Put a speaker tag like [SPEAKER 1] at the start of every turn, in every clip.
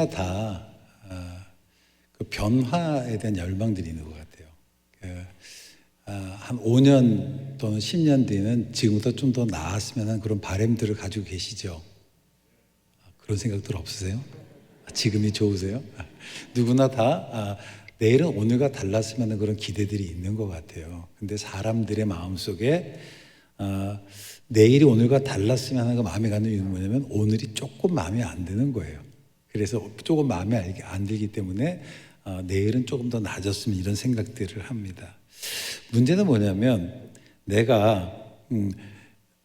[SPEAKER 1] 누구나 다 그 변화에 대한 열망들이 있는 것 같아요. 한 5년 또는 10년 뒤에는 지금보다 좀 더 나았으면 하는 그런 바람들을 가지고 계시죠? 그런 생각들 없으세요? 지금이 좋으세요? 누구나 다 내일은 오늘과 달랐으면 하는 그런 기대들이 있는 것 같아요. 근데 사람들의 마음속에 내일이 오늘과 달랐으면 하는 그 마음에 가는 이유는 뭐냐면 오늘이 조금 마음에 안 드는 거예요. 그래서 조금 마음에 안 들기 때문에 내일은 조금 더 나아졌으면 이런 생각들을 합니다. 문제는 뭐냐면 내가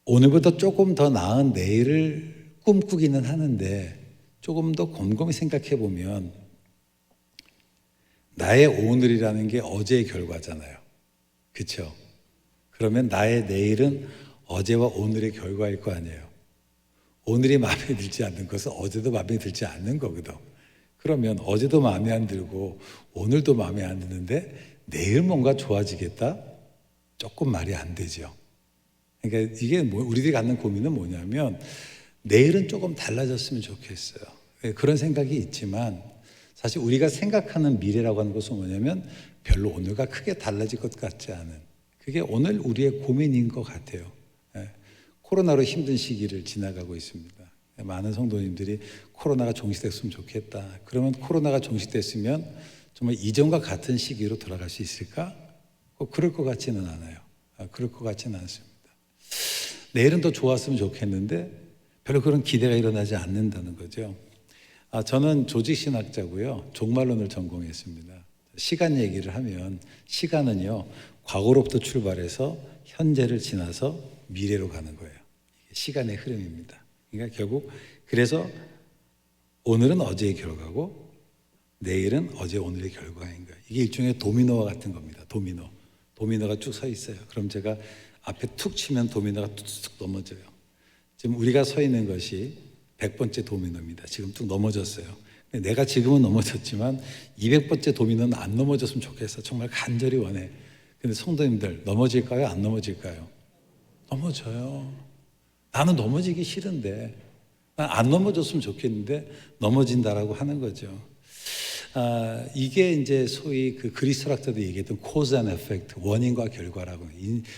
[SPEAKER 1] 오늘보다 조금 더 나은 내일을 꿈꾸기는 하는데 조금 더 곰곰이 생각해 보면 나의 오늘이라는 게 어제의 결과잖아요. 그렇죠? 그러면 나의 내일은 어제와 오늘의 결과일 거 아니에요. 오늘이 마음에 들지 않는 것은 어제도 마음에 들지 않는 거거든. 그러면 어제도 마음에 안 들고 오늘도 마음에 안 드는데 내일 뭔가 좋아지겠다? 조금 말이 안 되죠. 그러니까 이게 우리들이 갖는 고민은 뭐냐면 내일은 조금 달라졌으면 좋겠어요. 그런 생각이 있지만 사실 우리가 생각하는 미래라고 하는 것은 뭐냐면 별로 오늘과 크게 달라질 것 같지 않은, 그게 오늘 우리의 고민인 것 같아요. 코로나로 힘든 시기를 지나가고 있습니다. 많은 성도님들이 코로나가 종식됐으면 좋겠다. 그러면 코로나가 종식됐으면 정말 이전과 같은 시기로 돌아갈 수 있을까? 그럴 것 같지는 않아요. 그럴 것 같지는 않습니다. 내일은 더 좋았으면 좋겠는데 별로 그런 기대가 일어나지 않는다는 거죠. 저는 조직신학자고요. 종말론을 전공했습니다. 시간 얘기를 하면 시간은요, 과거로부터 출발해서 현재를 지나서 미래로 가는 거예요. 이게 시간의 흐름입니다. 그러니까 결국 그래서 오늘은 어제의 결과고 내일은 어제 오늘의 결과인 거예요. 이게 일종의 도미노와 같은 겁니다. 도미노가 쭉 서 있어요. 그럼 제가 앞에 툭 치면 도미노가 툭툭 넘어져요. 지금 우리가 서 있는 것이 100번째 도미노입니다. 지금 뚝 넘어졌어요. 내가 지금은 넘어졌지만 200번째 도미노는 안 넘어졌으면 좋겠어. 정말 간절히 원해. 근데 성도님들 넘어질까요? 안 넘어질까요? 넘어져요. 나는 넘어지기 싫은데, 난 안 넘어졌으면 좋겠는데 넘어진다라고 하는 거죠. 이게 이제 소위 그 그리스 철학자들이 얘기했던 cause and effect, 원인과 결과라고.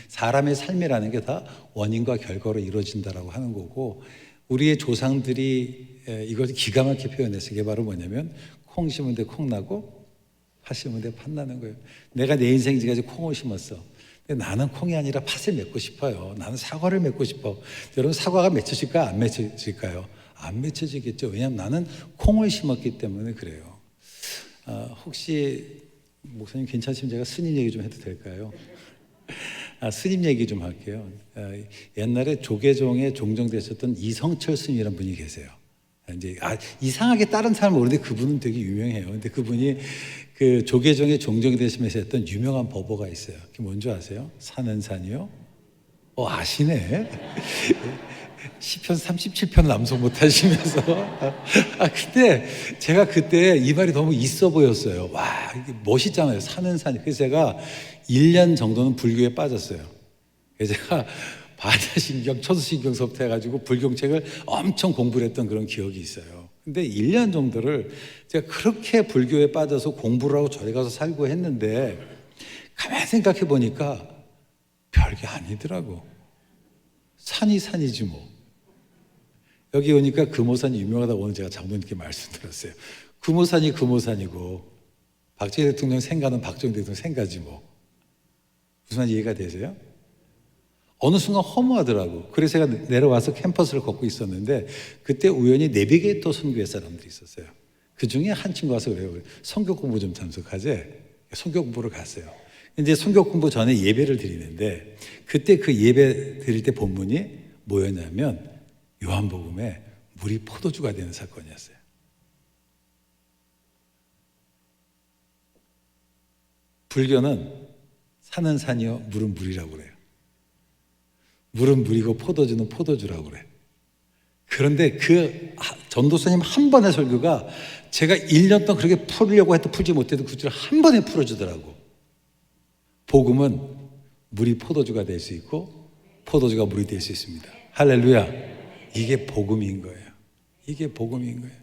[SPEAKER 1] 사람의 삶이라는 게 다 원인과 결과로 이루어진다라고 하는 거고, 우리의 조상들이 이걸 기가 막히게 표현했어요. 이게 바로 뭐냐면 콩 심은 데 콩 나고 팥 심은 데 팥 나는 거예요. 내가 내 인생 지금까지 콩을 심었어. 근데 나는 콩이 아니라 팥을 맺고 싶어요. 나는 사과를 맺고 싶어. 여러분 사과가 맺혀질까요? 안 맺혀질까요? 안 맺혀지겠죠. 왜냐하면 나는 콩을 심었기 때문에 그래요. 혹시 목사님 괜찮으시면 제가 스님 얘기 좀 해도 될까요? 스님 얘기 좀 할게요. 옛날에 조계종에 종정되셨던 이성철 스님이라는 분이 계세요. 이제 이상하게 다른 사람 모르는데 그분은 되게 유명해요. 근데 그분이 그 조계종에 종정이 되시면서 했던 유명한 법어가 있어요. 그게 뭔지 아세요? 사는 산이요? 아시네. 시편 37편 남송 못하시면서. 근데 제가 그때 이 말이 너무 있어 보였어요. 와, 이게 멋있잖아요. 사는 산이. 그래서 제가 1년 정도는 불교에 빠졌어요. 그래서 제가 반야신경, 처수신경서부터 해가지고 불경책을 엄청 공부를 했던 그런 기억이 있어요. 근데 1년 정도를 제가 그렇게 불교에 빠져서 공부를 하고 절에 가서 살고 했는데 가만히 생각해 보니까 별게 아니더라고. 산이 산이지 뭐. 여기 오니까 금오산이 유명하다고 오늘 제가 장로님께 말씀드렸어요. 금오산이 금오산이고 박정희 대통령 생가는 박정희 대통령 생가지 뭐. 무슨 말 이해가 되세요? 어느 순간 허무하더라고. 그래서 제가 내려와서 캠퍼스를 걷고 있었는데 그때 우연히 내비게이터 선교회 사람들이 있었어요. 그 중에 한 친구 와서 그래요. 선교 공부 좀 참석하지? 선교 공부를 갔어요. 이제 선교 공부 전에 예배를 드리는데 그때 그 예배 드릴 때 본문이 뭐였냐면 요한복음에 물이 포도주가 되는 사건이었어요. 불교는 사는 산이요 물은 물이라고 그래요. 물은 물이고 포도주는 포도주라고 그래. 그런데 그 전도사님 한 번의 설교가 제가 1년 동안 그렇게 풀려고 해도 풀지 못해도 그 줄 한 번에 풀어주더라고. 복음은 물이 포도주가 될 수 있고 포도주가 물이 될 수 있습니다. 할렐루야. 이게 복음인 거예요. 이게 복음인 거예요.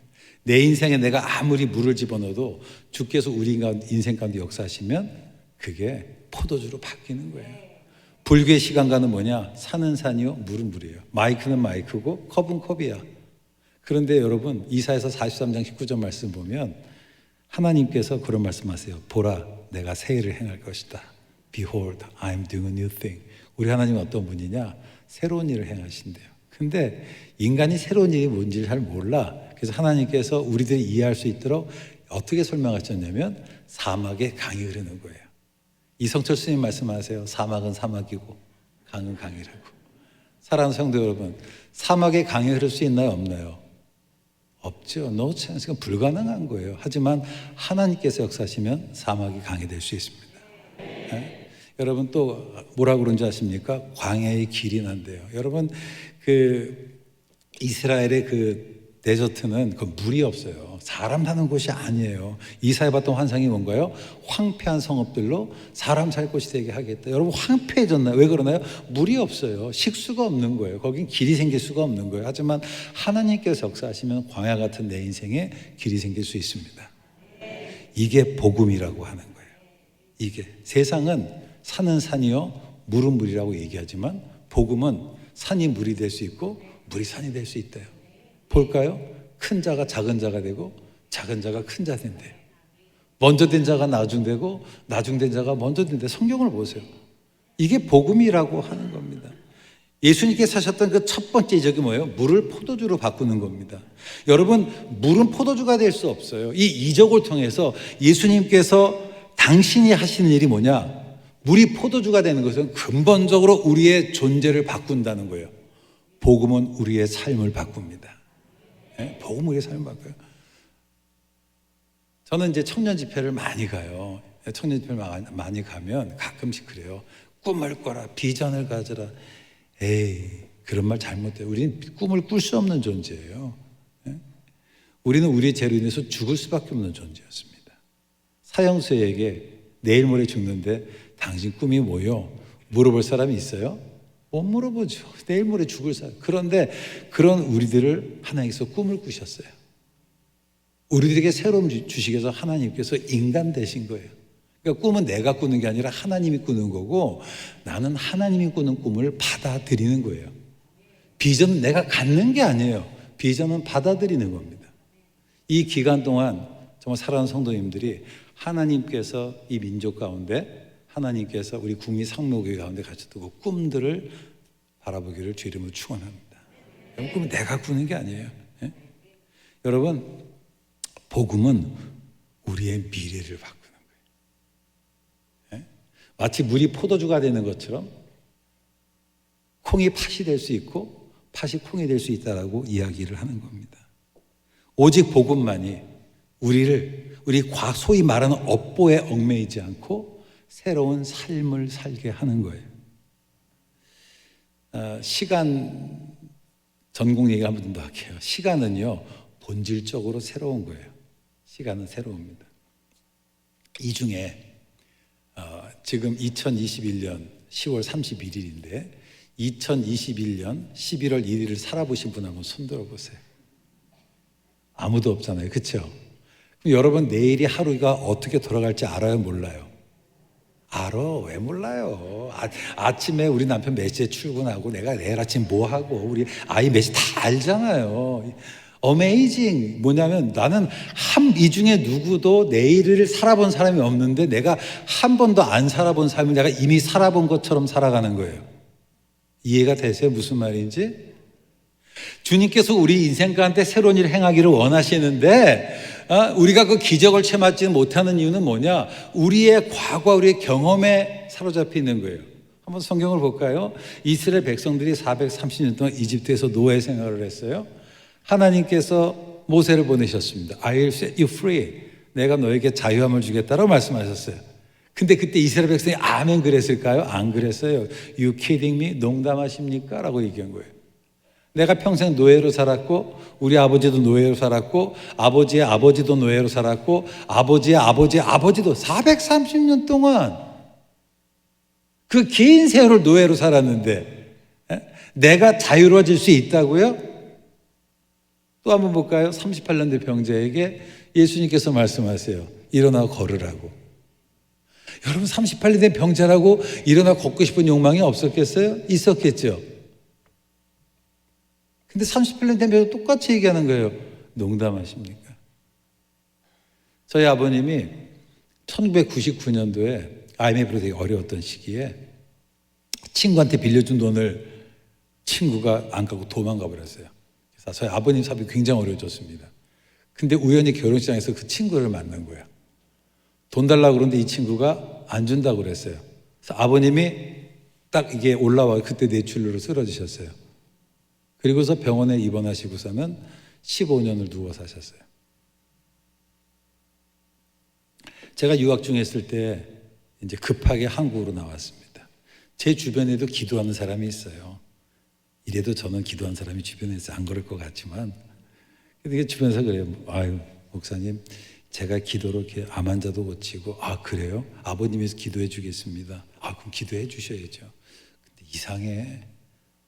[SPEAKER 1] 내 인생에 내가 아무리 물을 집어넣어도 주께서 우리 인생 가운데 역사하시면 그게 포도주로 바뀌는 거예요. 불교의 시간과는 뭐냐? 산은 산이요, 물은 물이에요. 마이크는 마이크고 컵은 컵이야. 그런데 여러분, 이사야서 43장 19절 말씀 보면 하나님께서 그런 말씀하세요. 보라, 내가 새 일을 행할 것이다. Behold, I am doing a new thing. 우리 하나님은 어떤 분이냐? 새로운 일을 행하신대요. 근데 인간이 새로운 일이 뭔지를 잘 몰라. 그래서 하나님께서 우리들이 이해할 수 있도록 어떻게 설명하셨냐면 사막에 강이 흐르는 거예요. 이성철 스님 말씀하세요. 사막은 사막이고 강은 강이라고. 사랑하는 성도 여러분, 사막에 강이 흐를 수 있나요? 없나요? 없죠. No chance. 그건 불가능한 거예요. 하지만 하나님께서 역사하시면 사막이 강이 될 수 있습니다. 네? 여러분 또 뭐라고 그런지 아십니까? 광야의 길이 난대요. 여러분 그 이스라엘의 그 데저트는 그 물이 없어요. 사람 사는 곳이 아니에요. 이사야 봤던 환상이 뭔가요? 황폐한 성읍들로 사람 살 곳이 되게 하겠다. 여러분 황폐해졌나요? 왜 그러나요? 물이 없어요. 식수가 없는 거예요. 거긴 길이 생길 수가 없는 거예요. 하지만 하나님께서 역사하시면 광야 같은 내 인생에 길이 생길 수 있습니다. 이게 복음이라고 하는 거예요. 이게 세상은 산은 산이요 물은 물이라고 얘기하지만 복음은 산이 물이 될 수 있고 물이 산이 될 수 있대요. 볼까요? 큰 자가 작은 자가 되고 작은 자가 큰 자 된대요. 먼저 된 자가 나중되고 나중된 자가 먼저 된대. 성경을 보세요. 이게 복음이라고 하는 겁니다. 예수님께서 사셨던 그 첫 번째 이적이 뭐예요? 물을 포도주로 바꾸는 겁니다. 여러분 물은 포도주가 될 수 없어요. 이 이적을 통해서 예수님께서 당신이 하시는 일이 뭐냐? 물이 포도주가 되는 것은 근본적으로 우리의 존재를 바꾼다는 거예요. 복음은 우리의 삶을 바꿉니다. 네? 복음은 우리의 삶을 바꿔요. 저는 이제 청년 집회를 많이 가요. 청년 집회를 많이 가면 가끔씩 그래요. 꿈을 꿔라, 비전을 가져라. 에이, 그런 말 잘못돼요. 우리는 꿈을 꿀 수 없는 존재예요. 네? 우리는 우리의 죄로 인해서 죽을 수밖에 없는 존재였습니다. 사형수에게 내일 모레 죽는데 당신 꿈이 뭐요? 물어볼 사람이 있어요? 못 물어보죠. 내일 모레 죽을 사람. 그런데 그런 우리들을 하나님께서 꿈을 꾸셨어요. 우리들에게 새로움 주시기 위해서 하나님께서 인간 되신 거예요. 그러니까 꿈은 내가 꾸는 게 아니라 하나님이 꾸는 거고 나는 하나님이 꾸는 꿈을 받아들이는 거예요. 비전은 내가 갖는 게 아니에요. 비전은 받아들이는 겁니다. 이 기간 동안 정말 사랑하는 성도님들이 하나님께서 이 민족 가운데 하나님께서 우리 국민 상무교회 가운데 가져두고 꿈들을 바라보기를 주 이름으로 축원합니다. 꿈은 내가 꾸는 게 아니에요. 예? 여러분 복음은 우리의 미래를 바꾸는 거예요. 예? 마치 물이 포도주가 되는 것처럼 콩이 팥이 될 수 있고 팥이 콩이 될 수 있다라고 이야기를 하는 겁니다. 오직 복음만이 우리를 우리 소위 말하는 업보에 얽매이지 않고 새로운 삶을 살게 하는 거예요. 시간 전공 얘기 한 번 더 할게요. 시간은요 본질적으로 새로운 거예요. 시간은 새로웁니다. 이 중에 지금 2021년 10월 31일인데 2021년 11월 1일을 살아보신 분 한번 손 들어보세요. 아무도 없잖아요. 그렇죠? 그럼 여러분 내일이 하루가 어떻게 돌아갈지 알아요? 몰라요? 알아. 왜 몰라요? 아침에 우리 남편 몇 시에 출근하고 내가 내일 아침 뭐 하고 우리 아이 몇 시 다 알잖아요. 어메이징. 뭐냐면 나는 이 중에 누구도 내일을 살아본 사람이 없는데 내가 한 번도 안 살아본 삶을 내가 이미 살아본 것처럼 살아가는 거예요. 이해가 되세요? 무슨 말인지? 주님께서 우리 인생 가운데 새로운 일을 행하기를 원하시는데 우리가 그 기적을 체험하지 못하는 이유는 뭐냐? 우리의 과거, 우리의 경험에 사로잡혀 있는 거예요. 한번 성경을 볼까요? 이스라엘 백성들이 430년 동안 이집트에서 노예 생활을 했어요. 하나님께서 모세를 보내셨습니다. I will set you free. 내가 너에게 자유함을 주겠다라고 말씀하셨어요. 근데 그때 이스라엘 백성이 아멘 그랬을까요? 안 그랬어요. You kidding me? 농담하십니까? 라고 얘기한 거예요. 내가 평생 노예로 살았고 우리 아버지도 노예로 살았고 아버지의 아버지도 노예로 살았고 아버지의 아버지의 아버지도 430년 동안 그 긴 세월을 노예로 살았는데 내가 자유로워질 수 있다고요? 또 한번 볼까요? 38년 된 병자에게 예수님께서 말씀하세요. 일어나 걸으라고. 여러분 38년 된 병자라고 일어나 걷고 싶은 욕망이 없었겠어요? 있었겠죠. 근데 38년 된 병자 똑같이 얘기하는 거예요. 농담하십니까? 저희 아버님이 1999년도에 IMF로 되게 어려웠던 시기에 친구한테 빌려준 돈을 친구가 안 갚고 도망가 버렸어요. 그래서 저희 아버님 사업이 굉장히 어려워졌습니다. 근데 우연히 결혼식장에서 그 친구를 만난 거예요. 돈 달라고 그러는데 이 친구가 안 준다고 그랬어요. 그래서 아버님이 딱 이게 올라와 그때 뇌출혈로 쓰러지셨어요. 그리고서 병원에 입원하시고서는 15년을 누워 사셨어요. 제가 유학 중에 있을 때 이제 급하게 한국으로 나왔습니다. 제 주변에도 기도하는 사람이 있어요. 이래도 저는 기도하는 사람이 주변에서 안 그럴 것 같지만, 근데 주변에서 그래요. 아유, 목사님, 제가 기도로 이렇게 암 환자도 고치고, 아, 그래요? 아버님께서 기도해 주겠습니다. 아, 그럼 기도해 주셔야죠. 근데 이상해.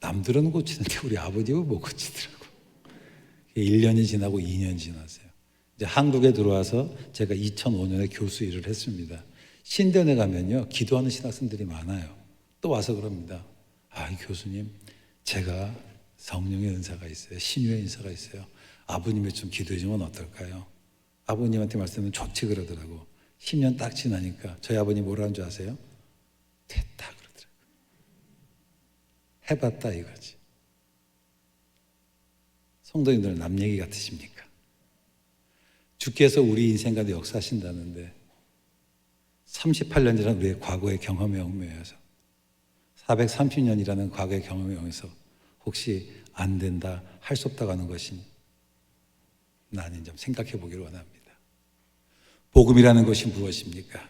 [SPEAKER 1] 남들은 고치는데 우리 아버님은 못 고치더라고. 1년이 지나고 2년 지났어요. 이제 한국에 들어와서 제가 2005년에 교수 일을 했습니다. 신대원에 가면요, 기도하는 신학생들이 많아요. 또 와서 그럽니다. 아, 교수님, 제가 성령의 은사가 있어요. 신유의 은사가 있어요. 아버님이 좀 기도해 주면 어떨까요? 아버님한테 말씀은 좋지 그러더라고. 10년 딱 지나니까 저희 아버님 뭐라는 줄 아세요? 됐다 그러더라고요. 해봤다 이거지. 성도님들 남 얘기 같으십니까? 주께서 우리 인생 가운데 역사하신다는데 38년이라는 우리의 과거의 경험에 얽매여서 430년이라는 과거의 경험에 얽매여서 혹시 안 된다, 할 수 없다고 하는 것이 나는 좀 생각해 보기를 원합니다. 복음이라는 것이 무엇입니까?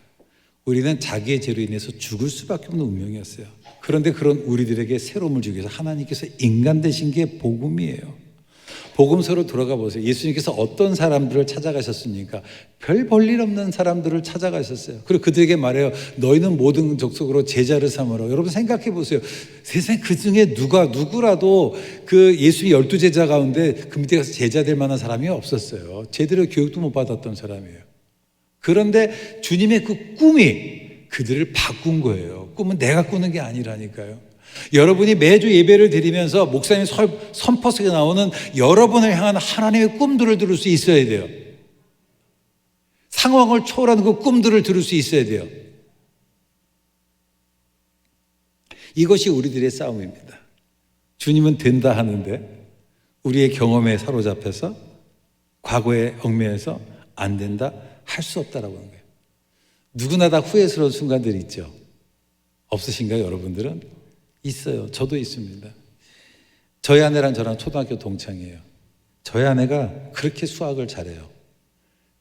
[SPEAKER 1] 우리는 자기의 죄로 인해서 죽을 수밖에 없는 운명이었어요. 그런데 그런 우리들에게 새로움을 주기 위해서 하나님께서 인간 되신 게 복음이에요. 복음서로 돌아가 보세요. 예수님께서 어떤 사람들을 찾아가셨습니까? 별 볼일 없는 사람들을 찾아가셨어요. 그리고 그들에게 말해요. 너희는 모든 족속으로 제자를 삼으라. 여러분 생각해 보세요. 세상에 그 중에 누구라도 그 예수의 12제자 가운데 그 밑에 가서 제자 될 만한 사람이 없었어요. 제대로 교육도 못 받았던 사람이에요. 그런데 주님의 그 꿈이 그들을 바꾼 거예요. 꿈은 내가 꾸는 게 아니라니까요. 여러분이 매주 예배를 드리면서 목사님 선포석에 나오는 여러분을 향한 하나님의 꿈들을 들을 수 있어야 돼요. 상황을 초월하는 그 꿈들을 들을 수 있어야 돼요. 이것이 우리들의 싸움입니다. 주님은 된다 하는데 우리의 경험에 사로잡혀서 과거에 얽매여서 안 된다, 할 수 없다라고 하는 거예요. 누구나 다 후회스러운 순간들이 있죠. 없으신가요, 여러분들은? 있어요. 저도 있습니다. 저희 아내랑 저랑 초등학교 동창이에요. 저희 아내가 그렇게 수학을 잘해요.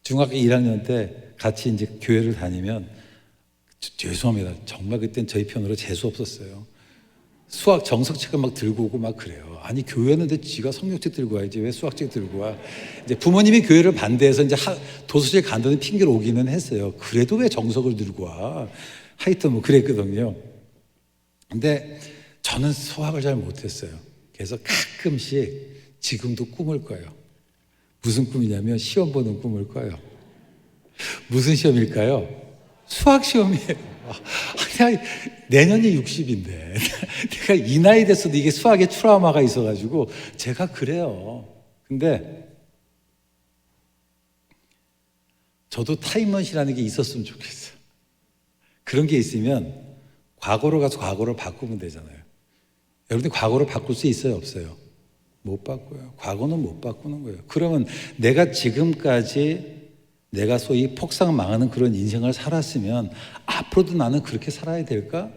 [SPEAKER 1] 중학교 1학년 때 같이 이제 교회를 다니면 죄송합니다. 정말 그땐 저희 편으로 재수 없었어요. 수학 정석책을 막 들고 오고 막 그래요. 아니 교회였는데 지가 성경책 들고 와야지 왜 수학책 들고 와? 이제 부모님이 교회를 반대해서 이제 도서실 간다는 핑계를 오기는 했어요. 그래도 왜 정석을 들고 와? 하여튼 뭐 그랬거든요. 근데 저는 수학을 잘 못했어요. 그래서 가끔씩 지금도 꿈을 꿔요. 무슨 꿈이냐면 시험 보는 꿈을 꿔요. 무슨 시험일까요? 수학 시험이에요. 내년이 60인데 내가 이 나이 됐어도 이게 수학에 트라우마가 있어가지고 제가 그래요. 근데 저도 타임머신이라는 게 있었으면 좋겠어요. 그런 게 있으면 과거로 가서 과거를 바꾸면 되잖아요. 여러분들 과거를 바꿀 수 있어요, 없어요? 못 바꿔요. 과거는 못 바꾸는 거예요. 그러면 내가 지금까지 내가 소위 폭삭 망하는 그런 인생을 살았으면 앞으로도 나는 그렇게 살아야 될까?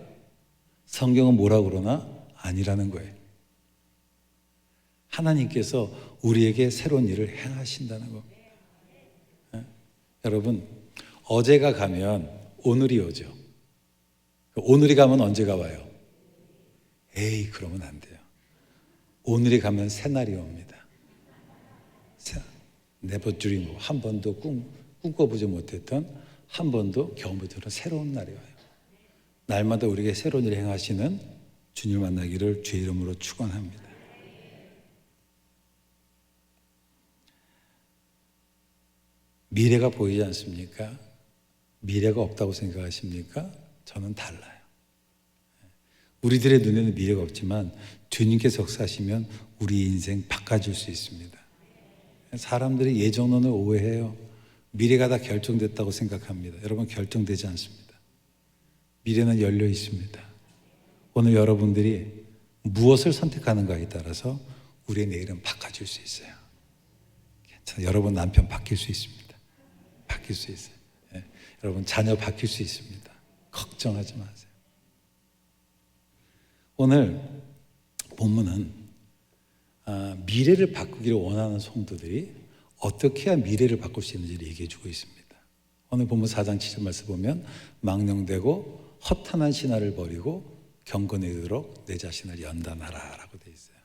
[SPEAKER 1] 성경은 뭐라 그러나? 아니라는 거예요. 하나님께서 우리에게 새로운 일을 행하신다는 거. 네? 여러분, 어제가 가면 오늘이 오죠. 오늘이 가면 언제가 와요? 에이, 그러면 안 돼요. 오늘이 가면 새날이 옵니다. Never dream of. 한 번도 꿈꿔보지 못했던, 한 번도 경험하지 못한 새로운 날이 와요. 날마다 우리에게 새로운 일을 행하시는 주님을 만나기를 주의 이름으로 축원합니다. 미래가 보이지 않습니까? 미래가 없다고 생각하십니까? 저는 달라요. 우리들의 눈에는 미래가 없지만 주님께서 역사하시면 우리 인생 바꿔줄 수 있습니다. 사람들이 예정론을 오해해요. 미래가 다 결정됐다고 생각합니다. 여러분, 결정되지 않습니다. 미래는 열려 있습니다. 오늘 여러분들이 무엇을 선택하는가에 따라서 우리의 내일은 바꿔줄 수 있어요. 괜찮아요. 여러분 남편 바뀔 수 있습니다. 바뀔 수 있어요. 예. 여러분 자녀 바뀔 수 있습니다. 걱정하지 마세요. 오늘 본문은 미래를 바꾸기를 원하는 성도들이 어떻게 해야 미래를 바꿀 수 있는지를 얘기해 주고 있습니다. 오늘 본문 4장 7절 말씀 보면 망령되고 허탄한 신화를 버리고 경건하도록 내 자신을 연단하라 라고 되어 있어요.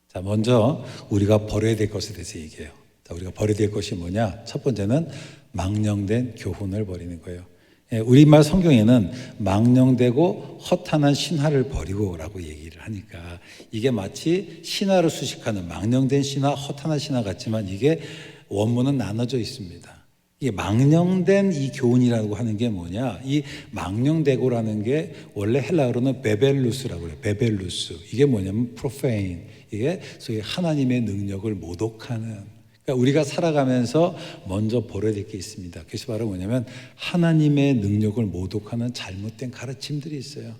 [SPEAKER 1] 자, 먼저 우리가 버려야 될 것에 대해서 얘기해요. 자, 우리가 버려야 될 것이 뭐냐? 첫 번째는 망령된 교훈을 버리는 거예요. 예, 우리말 성경에는 망령되고 허탄한 신화를 버리고 라고 얘기를 하니까 이게 마치 신화를 수식하는 망령된 신화, 허탄한 신화 같지만 이게 원문은 나눠져 있습니다. 이 망령된 이 교훈이라고 하는 게 뭐냐? 이 망령되고라는 게 원래 헬라어로는 베벨루스라고 해요. 베벨루스. 이게 뭐냐면 profane. 이게 소위 하나님의 능력을 모독하는. 그러니까 우리가 살아가면서 먼저 버려야 될 게 있습니다. 그것이 바로 뭐냐면 하나님의 능력을 모독하는 잘못된 가르침들이 있어요.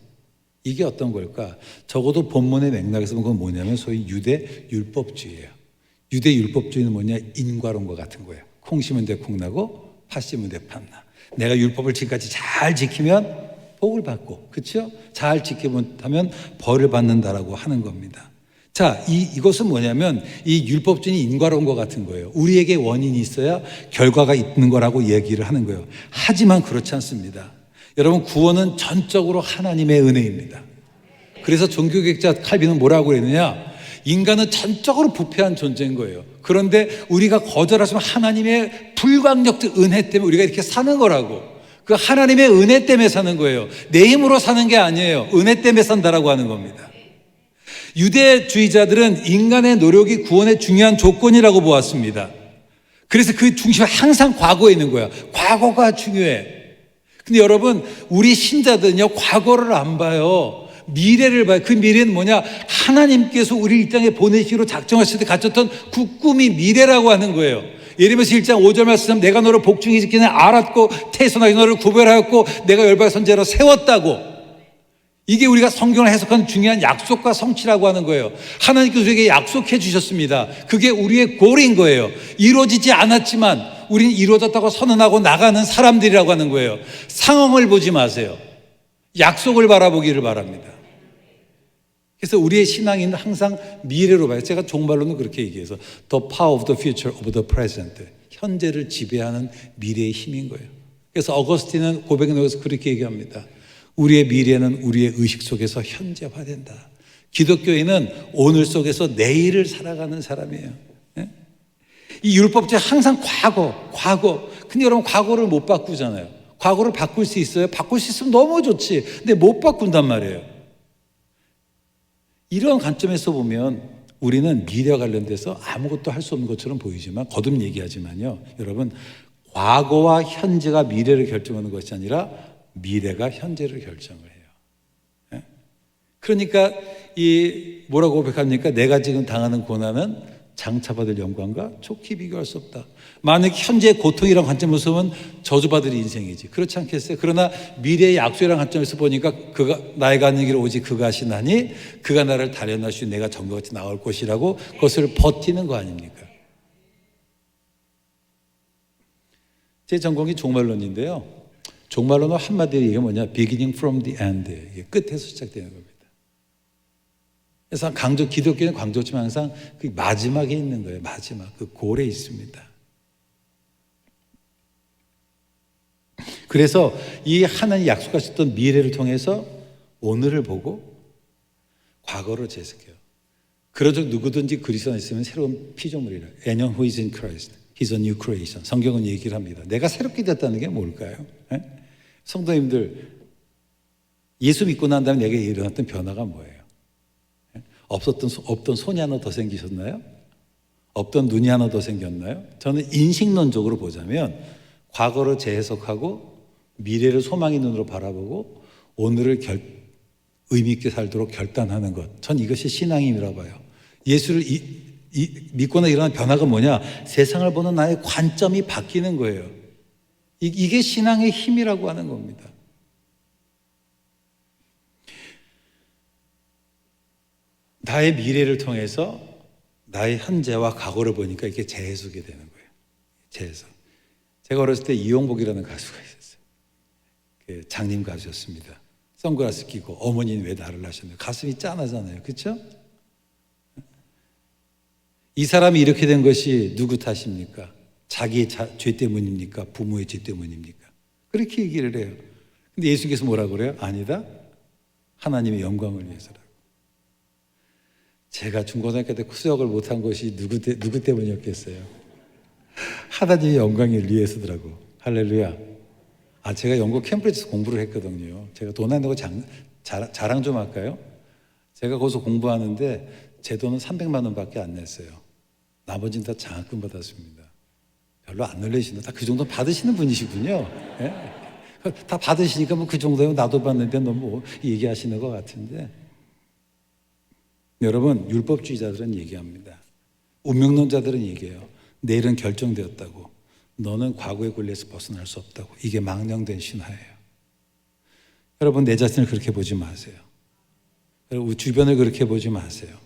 [SPEAKER 1] 이게 어떤 걸까? 적어도 본문의 맥락에서 보면 그건 뭐냐면 소위 유대 율법주의예요. 유대 율법주의는 뭐냐? 인과론과 같은 거예요. 콩 심은 데 콩 나고 팥 심은 데 팥 나. 내가 율법을 지금까지 잘 지키면 복을 받고, 그렇죠? 잘 지키면 벌을 받는다라고 하는 겁니다. 자, 이것은 뭐냐면 이 율법주의는 인과론과 같은 거예요. 우리에게 원인이 있어야 결과가 있는 거라고 얘기를 하는 거예요. 하지만 그렇지 않습니다. 여러분, 구원은 전적으로 하나님의 은혜입니다. 그래서 종교개혁자 칼빈은 뭐라고 했느냐? 인간은 전적으로 부패한 존재인 거예요. 그런데 우리가 거절하시면 하나님의 불강력적 은혜 때문에 우리가 이렇게 사는 거라고. 그 하나님의 은혜 때문에 사는 거예요. 내 힘으로 사는 게 아니에요. 은혜 때문에 산다라고 하는 겁니다. 유대주의자들은 인간의 노력이 구원의 중요한 조건이라고 보았습니다. 그래서 그 중심은 항상 과거에 있는 거야. 과거가 중요해. 근데 여러분, 우리 신자들은요, 과거를 안 봐요. 미래를 봐요. 그 미래는 뭐냐? 하나님께서 우리 이 땅에 보내시기로 작정하실 때 갖췄던 그 꿈이 미래라고 하는 거예요. 예레미야서 1장 5절 말씀, 내가 너를 복중히 지키는 알았고 태선하게 너를 구별하였고 내가 열발 선지자로 세웠다고. 이게 우리가 성경을 해석하는 중요한 약속과 성취라고 하는 거예요. 하나님께서 우리에게 약속해 주셨습니다. 그게 우리의 골인 거예요. 이루어지지 않았지만 우리는 이루어졌다고 선언하고 나가는 사람들이라고 하는 거예요. 상황을 보지 마세요. 약속을 바라보기를 바랍니다. 그래서 우리의 신앙은 항상 미래로 봐요. 제가 종말로는 그렇게 얘기해서 The power of the future of the present. 현재를 지배하는 미래의 힘인 거예요. 그래서 어거스틴은 고백에 넣어서 그렇게 얘기합니다. 우리의 미래는 우리의 의식 속에서 현재화된다. 기독교인은 오늘 속에서 내일을 살아가는 사람이에요. 이 율법주의 항상 과거. 근데 여러분, 과거를 못 바꾸잖아요. 과거를 바꿀 수 있어요? 바꿀 수 있으면 너무 좋지. 근데 못 바꾼단 말이에요. 이런 관점에서 보면 우리는 미래와 관련돼서 아무것도 할 수 없는 것처럼 보이지만, 거듭 얘기하지만요, 여러분, 과거와 현재가 미래를 결정하는 것이 아니라 미래가 현재를 결정을 해요. 그러니까 뭐라고 고백합니까? 내가 지금 당하는 고난은 장차받을 영광과 좋게 비교할 수 없다. 만약 현재의 고통이라는 관점에서 보면 저주받을 인생이지. 그렇지 않겠어요? 그러나 미래의 약속이라는 관점에서 보니까 그가 나의 가는 길 오직 그가 하시나니 그가 나를 단련하시고 내가 전과같이 나올 것이라고 그것을 버티는 거 아닙니까? 제 전공이 종말론인데요. 종말론은 한마디로 이게 뭐냐? Beginning from the end. 이게 끝에서 시작되는 겁니다. 그래서 기독교는 강조지만 항상 그 마지막에 있는 거예요. 마지막. 그 골에 있습니다. 그래서 이 하나님 약속하셨던 미래를 통해서 오늘을 보고 과거를 재석해요. 그러적 누구든지 그리스도 안에 있으면 새로운 피조물이라. Anyone who is in Christ, he's a new creation. 성경은 얘기를 합니다. 내가 새롭게 됐다는 게 뭘까요? 성도님들, 예수 믿고 난 다음에 내게 일어났던 변화가 뭐예요? 없던 손이 하나 더 생기셨나요? 없던 눈이 하나 더 생겼나요? 저는 인식론적으로 보자면 과거를 재해석하고 미래를 소망의 눈으로 바라보고 오늘을 의미 있게 살도록 결단하는 것. 전 이것이 신앙의 힘이라고 봐요. 예수를 믿거나 일어나는 변화가 뭐냐? 세상을 보는 나의 관점이 바뀌는 거예요. 이게 신앙의 힘이라고 하는 겁니다. 나의 미래를 통해서 나의 현재와 과거를 보니까 이게 재해석이 되는 거예요. 재해석. 제가 어렸을 때 이용복이라는 가수가 있었어요. 장님 가수였습니다. 선글라스 끼고 어머니는 왜 나를 낳으셨나요? 가슴이 짠하잖아요. 그렇죠? 이 사람이 이렇게 된 것이 누구 탓입니까? 자기의 죄 때문입니까? 부모의 죄 때문입니까? 그렇게 얘기를 해요. 근데 예수님께서 뭐라고 그래요? 아니다. 하나님의 영광을 위해서라고. 제가 중고등학교 때 수역을 못한 것이 누구 때문이었겠어요? 하나님의 영광을 위해서더라고. 할렐루야. 제가 영국 캠브리지에서 공부를 했거든요. 제가 돈 안 내고 자랑 좀 할까요? 제가 거기서 공부하는데 제 돈은 300만 원밖에 안 냈어요. 나머지는 다 장학금 받았습니다. 별로 안 놀라시는, 다 그 정도 받으시는 분이시군요. 네? 다 받으시니까 뭐 그 정도면 나도 받는데 너무 얘기하시는 것 같은데. 여러분, 율법주의자들은 얘기합니다. 운명론자들은 얘기해요. 내일은 결정되었다고. 너는 과거의 권리에서 벗어날 수 없다고. 이게 망령된 신화예요. 여러분, 내 자신을 그렇게 보지 마세요. 여러분, 주변을 그렇게 보지 마세요.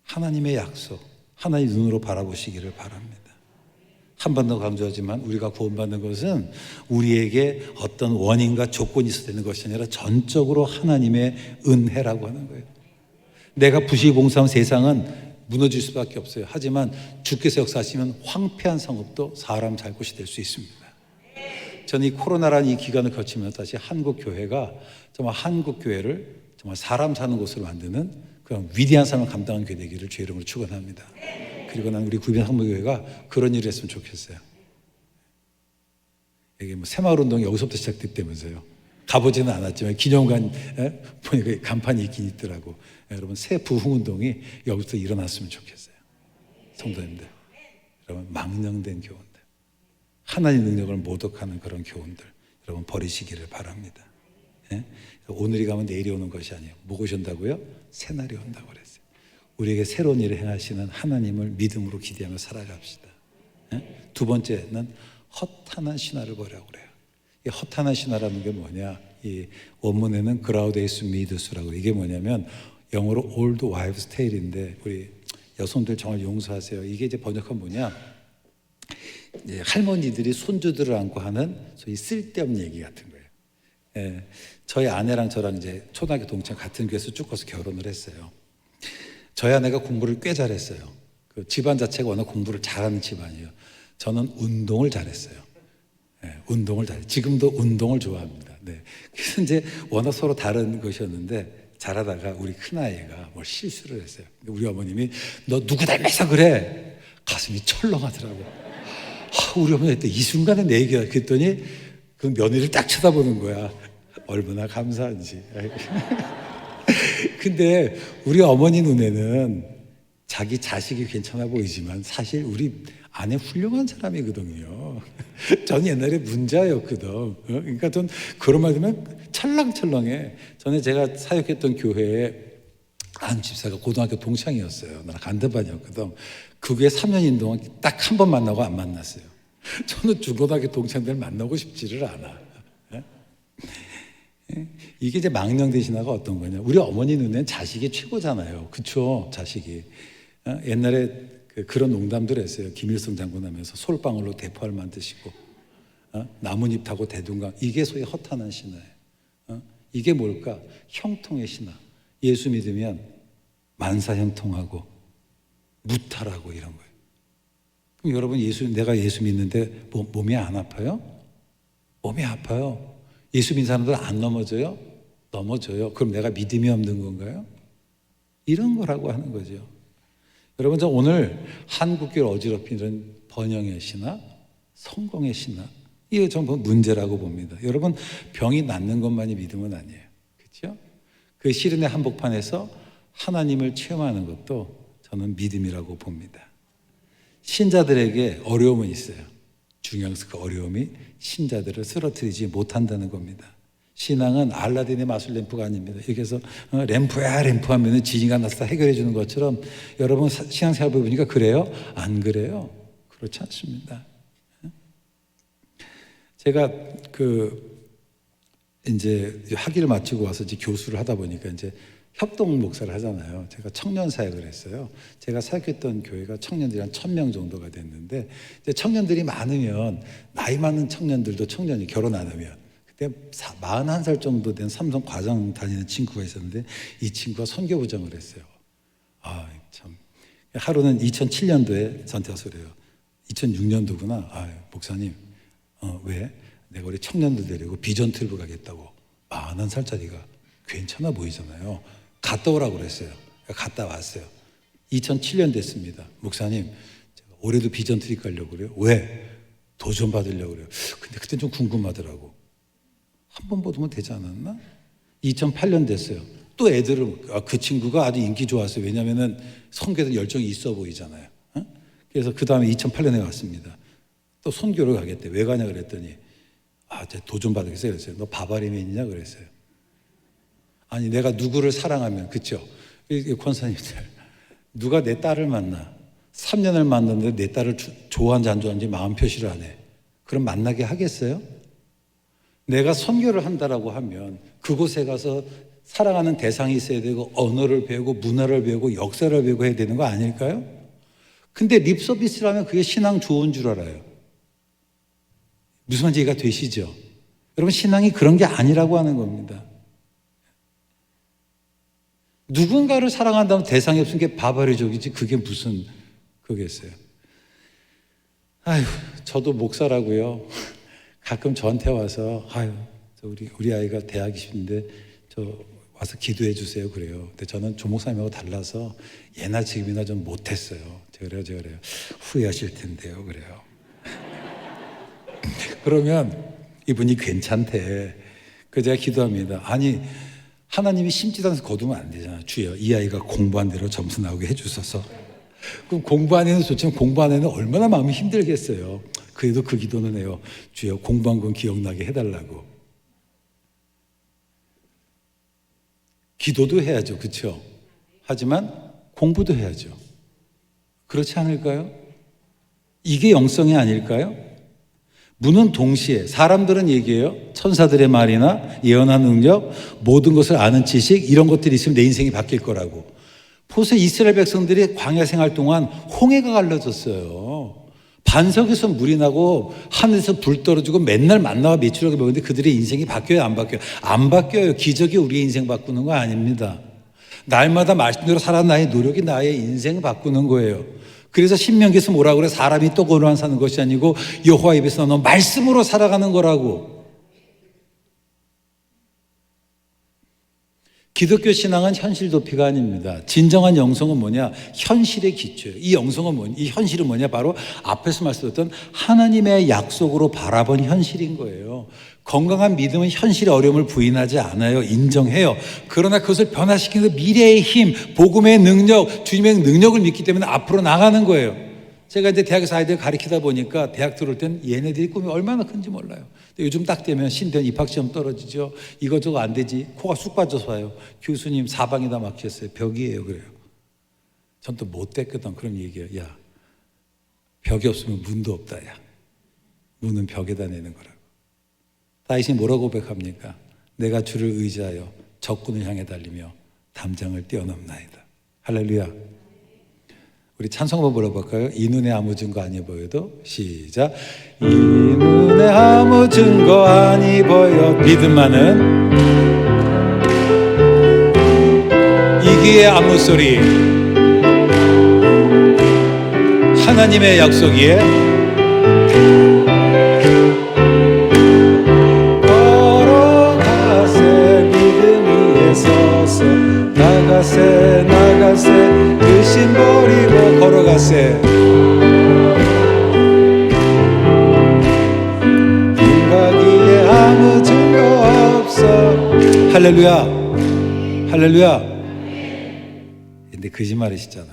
[SPEAKER 1] 하나님의 약속, 하나님 눈으로 바라보시기를 바랍니다. 한 번 더 강조하지만 우리가 구원받는 것은 우리에게 어떤 원인과 조건이 있어야 되는 것이 아니라 전적으로 하나님의 은혜라고 하는 거예요. 내가 부실히 봉사하면 세상은 무너질 수밖에 없어요. 하지만 주께서 역사하시면 황폐한 성읍도 사람 살 곳이 될 수 있습니다. 저는 이 코로나라는 이 기간을 거치면서 다시 한국 교회가 정말 한국 교회를 정말 사람 사는 곳으로 만드는 그런 위대한 삶을 감당한 교회 되기를 주의 이름으로 축원합니다. 그리고 난 우리 구빈 한국교회가 그런 일을 했으면 좋겠어요. 이게 뭐 새마을 운동이 여기서부터 시작됐다면서요. 가보지는 않았지만 기념관 보니까 간판이 있긴 있더라고. 여러분, 새 부흥운동이 여기서 일어났으면 좋겠어요. 성도님들, 여러분, 망령된 교훈들, 하나님 능력을 모독하는 그런 교훈들 여러분 버리시기를 바랍니다. 예? 오늘이 가면 내일이 오는 것이 아니에요. 뭐 오신다고요? 새날이 온다고 그랬어요. 우리에게 새로운 일을 행하시는 하나님을 믿음으로 기대하며 살아갑시다. 예? 두 번째는 허탄한 신화를 버리라고 그래요. 이 허탄한 신화라는 게 뭐냐? 이 원문에는 그라우데이스 미드스라고, 이게 뭐냐면 영어로 old wives tale인데 우리 여성들 정말 용서하세요. 이게 이제 번역하면 뭐냐? 할머니들이 손주들을 안고 하는 소위 쓸데없는 얘기 같은 거예요. 예, 저희 아내랑 저랑 이제 초등학교 동창 같은 교회에서 쭉 가서 결혼을 했어요. 저희 아내가 공부를 꽤 잘했어요. 그 집안 자체가 워낙 공부를 잘하는 집안이에요. 저는 운동을 잘했어요. 네, 운동을 지금도 운동을 좋아합니다. 네. 그래서 이제 워낙 서로 다른 것이었는데 잘하다가 우리 큰아이가 뭘 실수를 했어요. 우리 어머님이 너 누구 닮아서 그래? 가슴이 철렁하더라고요. 우리 어머니 그때 이 순간에 내 얘기가 그랬더니 그 며느리를 딱 쳐다보는 거야. 얼마나 감사한지. 근데 우리 어머니 눈에는 자기 자식이 괜찮아 보이지만 사실 우리 아내 훌륭한 사람이거든요. 전 옛날에 문자였거든. 그러니까 전 그런 말 들으면 찰랑찰랑해. 전에 제가 사역했던 교회에 한 집사가 고등학교 동창이었어요. 나랑 간대반이었거든. 그 교회 3년인 동안 딱 한 번 만나고 안 만났어요. 저는 중고등학교 동창들 만나고 싶지를 않아. 이게 이제 망령된 신화가 어떤 거냐? 우리 어머니 눈에는 자식이 최고잖아요. 그쵸? 자식이. 옛날에 그런 농담들 했어요. 김일성 장군 하면서 솔방울로 대포알 만드시고 나뭇잎 타고 대둔강. 이게 소위 허탄한 신화예요. 이게 뭘까? 형통의 신화. 예수 믿으면 만사형통하고 무탈하고 이런 거예요. 그럼 여러분, 내가 예수 믿는데 몸이 안 아파요? 몸이 아파요. 예수 믿는 사람들 안 넘어져요? 넘어져요. 그럼 내가 믿음이 없는 건가요? 이런 거라고 하는 거죠. 여러분, 저 오늘 한국교를 어지럽히는 번영의 신화, 성공의 신화, 이게 전부 문제라고 봅니다. 여러분, 병이 낫는 것만이 믿음은 아니에요. 그렇죠? 그 시른의 한복판에서 하나님을 체험하는 것도 저는 믿음이라고 봅니다. 신자들에게 어려움은 있어요. 중요한 그 어려움이 신자들을 쓰러뜨리지 못한다는 겁니다. 신앙은 알라딘의 마술 램프가 아닙니다. 이렇게 해서 램프야 램프 하면 지진가 나서 다 해결해 주는 것처럼 여러분 신앙생활 보니까 그래요? 안 그래요? 그렇지 않습니다. 제가 이제 학위를 마치고 와서 이제 교수를 하다 보니까 이제 협동 목사를 하잖아요. 제가 청년 사역을 했어요. 제가 사역했던 교회가 청년들이 한 1,000명 정도가 됐는데 이제 청년들이 많으면 나이 많은 청년들도 청년이 결혼 안 하면 그때 41살 정도 된 삼성 과장 다니는 친구가 있었는데 이 친구가 선교부장을 했어요. 아, 참. 하루는 2007년도에 저한테 와서 그래요. 2006년도구나. 아, 목사님, 왜? 내가 우리 청년들 데리고 비전 트립을 가겠다고. 41살짜리가 괜찮아 보이잖아요. 갔다 오라고 그랬어요. 갔다 왔어요. 2007년 됐습니다. 목사님, 제가 올해도 비전 트립 가려고 그래요. 왜? 도전 받으려고 그래요. 근데 그때 좀 궁금하더라고. 한 번 보면 되지 않았나? 2008년 됐어요. 또 애들을, 그 친구가 아주 인기 좋았어요. 왜냐면은 선교에 열정이 있어 보이잖아요. 그래서 그 다음에 2008년에 왔습니다. 또 선교를 가겠대. 왜 가냐 그랬더니, 제가 도전 받으겠어요. 그랬어요. 너 바바리맨이냐 그랬어요. 아니, 내가 누구를 사랑하면, 그쵸? 권사님들, 누가 내 딸을 만나? 3년을 만났는데 내 딸을 좋아하는지 안 좋아하는지 마음 표시를 안 해. 그럼 만나게 하겠어요? 내가 선교를 한다라고 하면 그곳에 가서 사랑하는 대상이 있어야 되고 언어를 배우고 문화를 배우고 역사를 배우고 해야 되는 거 아닐까요? 근데 립 서비스라면 그게 신앙 좋은 줄 알아요. 무슨 말인지 이해가 되시죠? 여러분, 신앙이 그런 게 아니라고 하는 겁니다. 누군가를 사랑한다면 대상이 없으면 게 바바리족이지 그게 무슨 그겠어요. 아유, 저도 목사라고요. 가끔 저한테 와서 우리 아이가 대학이신데 저 와서 기도해 주세요 그래요. 근데 저는 조 목사님하고 달라서 예나 지금이나 좀 못했어요. 제가 그래요. 후회하실 텐데요 그래요. 그러면 이분이 괜찮대. 그 제가 기도합니다. 아니, 하나님이 심지도 않아서 거두면 안 되잖아. 주여, 이 아이가 공부한 대로 점수 나오게 해주셔서. 그럼 공부 안 해도 좋지만 공부 안 해도 얼마나 마음이 힘들겠어요. 그래도 그 기도는 해요. 주여, 공부한 건 기억나게 해달라고. 기도도 해야죠. 그렇죠? 하지만 공부도 해야죠. 그렇지 않을까요? 이게 영성이 아닐까요? 무는 동시에 사람들은 얘기해요. 천사들의 말이나 예언한 능력, 모든 것을 아는 지식, 이런 것들이 있으면 내 인생이 바뀔 거라고. 보세요. 이스라엘 백성들이 광야 생활 동안 홍해가 갈라졌어요. 반석에서 물이 나고 하늘에서 불 떨어지고 맨날 만나와 메추라고 먹는데 그들의 인생이 바뀌어요? 안 바뀌어요? 안 바뀌어요. 기적이 우리의 인생 바꾸는 거 아닙니다. 날마다 말씀대로 살아 나의 노력이 나의 인생을 바꾸는 거예요. 그래서 신명기에서 뭐라고 그래? 사람이 떡으로만 사는 것이 아니고 여호와 입에서 나오는 말씀으로 살아가는 거라고. 기독교 신앙은 현실 도피가 아닙니다. 진정한 영성은 뭐냐? 현실의 기초예요. 이 영성은 뭐냐? 이 현실은 뭐냐? 바로 앞에서 말씀드렸던 하나님의 약속으로 바라본 현실인 거예요. 건강한 믿음은 현실의 어려움을 부인하지 않아요. 인정해요. 그러나 그것을 변화시키는 미래의 힘, 복음의 능력, 주님의 능력을 믿기 때문에 앞으로 나가는 거예요. 제가 이제 대학에서 아이들 가르치다 보니까 대학 들어올 땐 얘네들이 꿈이 얼마나 큰지 몰라요. 요즘 딱 되면 신대원 입학시험 떨어지죠. 이거저거 안 되지. 코가 쑥 빠져서 와요. 교수님 사방이 다 막혔어요. 벽이에요. 그래요. 전 또 못 됐거든. 그럼 얘기해요. 야, 벽이 없으면 문도 없다. 야, 문은 벽에다 내는 거라고. 다윗이 뭐라고 고백합니까? 내가 주를 의지하여 적군을 향해 달리며 담장을 뛰어넘나이다. 할렐루야. 우리 찬송 한번 불러볼까요? 이 눈에 아무 증거 아니 보여도 시작. 이 눈에 아무 증거 아니 보여 믿음만은 이 귀에 아무 소리 하나님의 약속이에 걸어가세 믿음 위에 서서 나가세 그 심 버리고 걸어가세 길 가기에 아무 증거 없어. 할렐루야. 근데 거짓말이시잖아.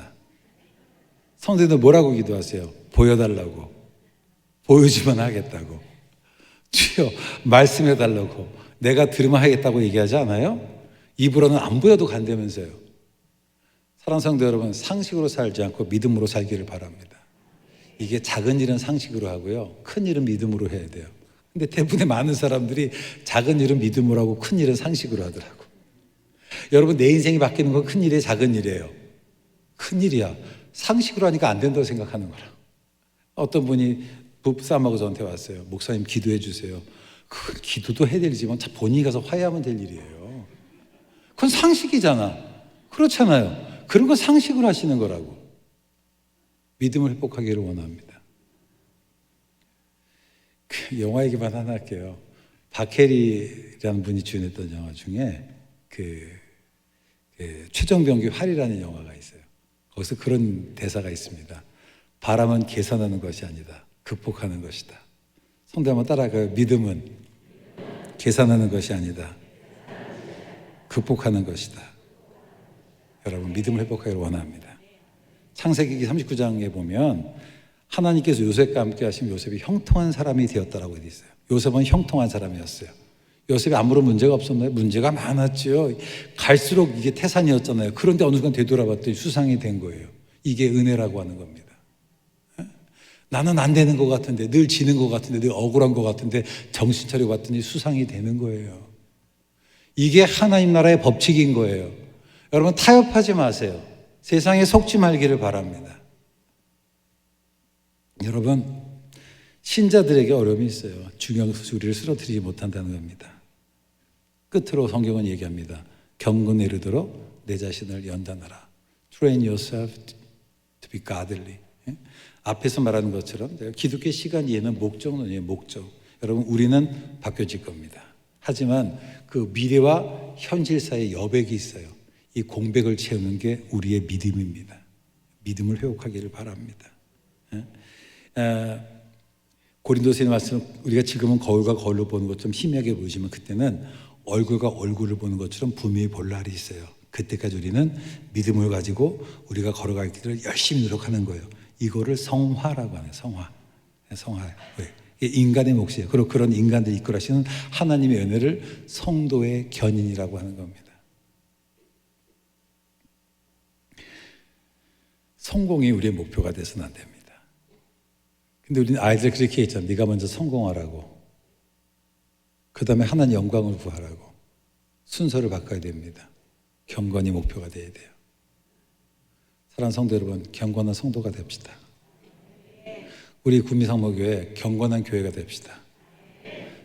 [SPEAKER 1] 성도들 뭐라고 기도하세요? 보여달라고. 보여주면 하겠다고. 주여 말씀해 달라고. 내가 들으면 하겠다고 얘기하지 않아요? 입으로는 안 보여도 간다면서요. 사랑하는 성도 여러분, 상식으로 살지 않고 믿음으로 살기를 바랍니다. 이게 작은 일은 상식으로 하고요, 큰 일은 믿음으로 해야 돼요. 근데 대부분의 많은 사람들이 작은 일은 믿음으로 하고 큰 일은 상식으로 하더라고. 여러분, 내 인생이 바뀌는 건 큰 일이에요, 작은 일이에요? 큰 일이야. 상식으로 하니까 안 된다고 생각하는 거라. 어떤 분이 부부싸움하고 저한테 왔어요. 목사님 기도해 주세요. 그 기도도 해야 될 일이지만 본인이 가서 화해하면 될 일이에요. 그건 상식이잖아. 그렇잖아요. 그런 건 상식으로 하시는 거라고. 믿음을 회복하기를 원합니다. 그 영화 얘기만 하나 할게요. 박해리라는 분이 주연했던 영화 중에 최정병기 활이라는 영화가 있어요. 거기서 그런 대사가 있습니다. 바람은 계산하는 것이 아니다, 극복하는 것이다. 성도 한번 따라가요. 믿음은 계산하는 것이 아니다, 극복하는 것이다. 여러분, 믿음을 회복하기를 원합니다. 창세기 39장에 보면 하나님께서 요셉과 함께 하시면 요셉이 형통한 사람이 되었다라고 되어 있어요. 요셉은 형통한 사람이었어요. 요셉이 아무런 문제가 없었나요? 문제가 많았죠. 갈수록 이게 태산이었잖아요. 그런데 어느 순간 되돌아봤더니 수상이 된 거예요. 이게 은혜라고 하는 겁니다. 나는 안 되는 것 같은데, 늘 지는 것 같은데, 늘 억울한 것 같은데 정신 차려 봤더니 수상이 되는 거예요. 이게 하나님 나라의 법칙인 거예요. 여러분, 타협하지 마세요. 세상에 속지 말기를 바랍니다. 여러분, 신자들에게 어려움이 있어요. 중요한 것을 우리를 쓰러뜨리지 못한다는 겁니다. 끝으로 성경은 얘기합니다. 경건에 이르도록 내 자신을 연단하라. Train yourself to be godly. 앞에서 말하는 것처럼 기독교 시간 이해는 목적론이에요. 목적. 여러분, 우리는 바뀌어질 겁니다. 하지만 그 미래와 현실 사이에 여백이 있어요. 이 공백을 채우는 게 우리의 믿음입니다. 믿음을 회복하기를 바랍니다. 고린도서의 말씀, 우리가 지금은 거울과 거울로 보는 것처럼 희미하게 보이지만 그때는 얼굴과 얼굴을 보는 것처럼 분명히 볼 날이 있어요. 그때까지 우리는 믿음을 가지고 우리가 걸어갈 길을 열심히 노력하는 거예요. 이거를 성화라고 하네요. 성화. 왜? 이게 인간의 몫이에요. 그리고 그런 인간들이 이끌어가시는 하나님의 은혜를 성도의 견인이라고 하는 겁니다. 성공이 우리의 목표가 돼서는 안 됩니다. 근데 우리는 아이들 그렇게 했잖아요. 네가 먼저 성공하라고. 그 다음에 하나님 영광을 구하라고. 순서를 바꿔야 됩니다. 경건이 목표가 돼야 돼요. 사랑하는 성도 여러분, 경건한 성도가 됩시다. 우리 구미상모교회 경건한 교회가 됩시다.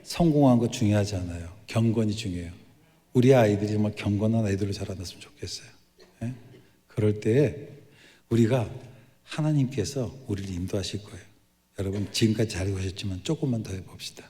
[SPEAKER 1] 성공한 거 중요하지 않아요. 경건이 중요해요. 우리 아이들이 정말 경건한 아이들로 자라났으면 좋겠어요. 네? 그럴 때에 우리가 하나님께서 우리를 인도하실 거예요. 여러분, 지금까지 잘하고 계셨지만 조금만 더 해봅시다.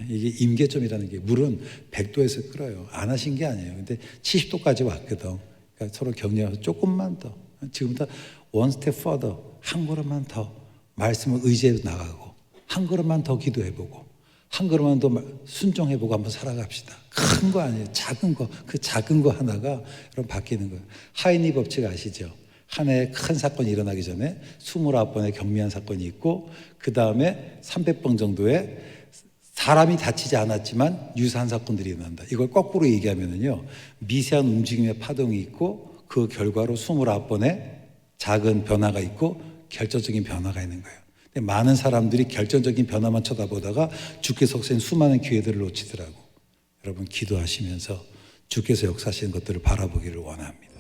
[SPEAKER 1] 이게 임계점이라는 게 물은 100도에서 끓어요. 안 하신 게 아니에요. 근데 70도까지 왔거든. 그러니까 서로 격려해서 조금만 더, 지금부터 one step further, 한 걸음만 더 말씀을 의지해 나가고, 한 걸음만 더 기도해보고, 한 걸음만 더 순종해보고 한번 살아갑시다. 큰 거 아니에요. 작은 거. 그 작은 거 하나가 여러분 바뀌는 거예요. 하이니 법칙 아시죠? 한 해에 큰 사건이 일어나기 전에 29번의 경미한 사건이 있고, 그 다음에 300번 정도의 사람이 다치지 않았지만 유사한 사건들이 일어난다. 이걸 거꾸로 얘기하면요, 미세한 움직임의 파동이 있고 그 결과로 29번의 작은 변화가 있고 결정적인 변화가 있는 거예요. 근데 많은 사람들이 결정적인 변화만 쳐다보다가 주께서 역사하신 수많은 기회들을 놓치더라고. 여러분, 기도하시면서 주께서 역사하시는 것들을 바라보기를 원합니다.